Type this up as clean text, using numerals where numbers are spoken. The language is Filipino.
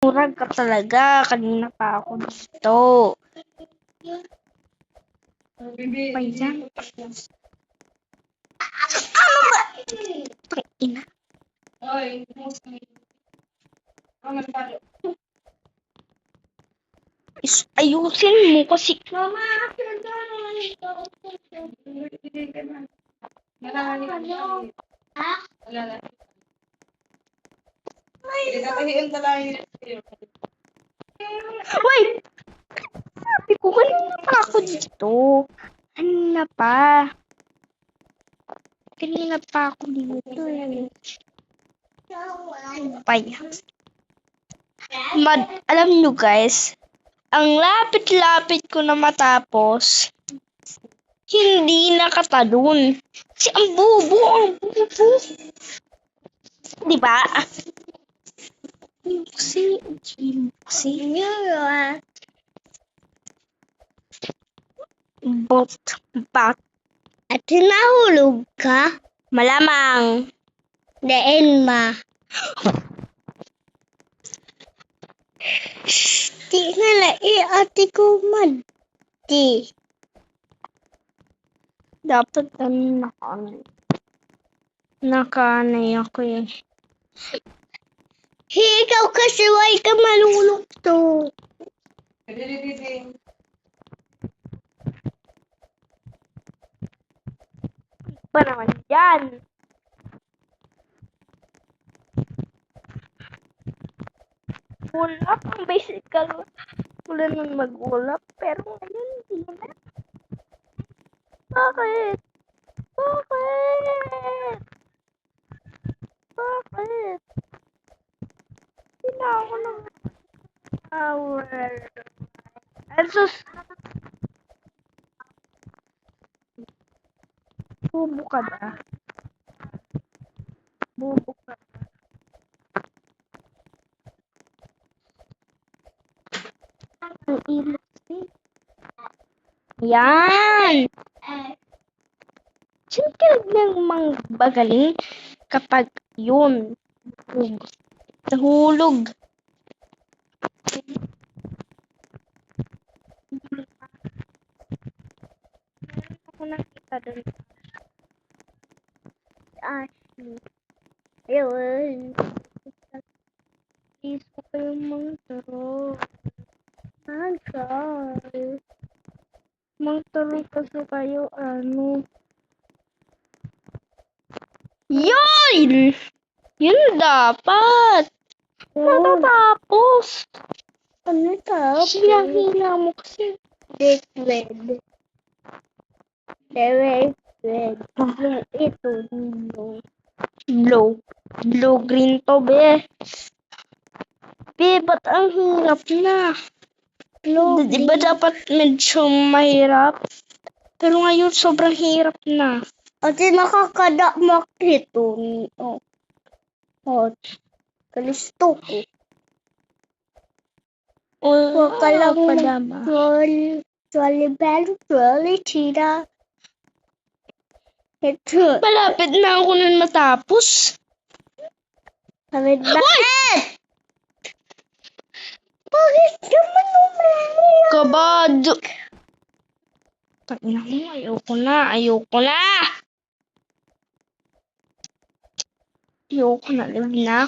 Murag ka talaga. Kanina pa ako dito. Pa yan. Ano ba? Tangina. Ayusin mo kasi. Wait! Sabi ko, kanina pa ako dito. Kanina pa. Kanina pa ako dito eh. Paya. Alam nyo guys, ang lapit-lapit ko na matapos, hindi nakatalon. Kasi ang bubo. Diba? Kasi. But. At nahulog ka? Malamang. Daan ma. Di nga na ate ko di. Dapat nakaanay ako eh. Ikaw kasi way ka malulog to. Pa naman yan. Ulap ang bicycle. Wala nang mag-ulap. Pero ngayon, hindi na. Bakit? Hindi na ako ng power. Asus! Bubo ka ba? Ang ilog eh. Yan! Siyempre lang magaling kapag yun. Nahulog. Ako nakita doon. Ashley. Ayun. Please ko kayong mangturo. Sorry. Mangturo kasi kayo ano. Yun! Yun dapat! Matatapos! Ano to? Hila mo kasi. Red. Red. Ito. Blue green to be. Be, ba't ang hirap na? Diba dapat medyo mahirap? Pero ngayon sobrang hirap na. Ate nakakadamak ito. Kalisto ko. Huwag ka lang trolley, tira. Ito. Malapit na ako nun matapos. Bakit? Bakit naman umali? Kabado. Tangina mo, ayoko na. Ayoko na, live na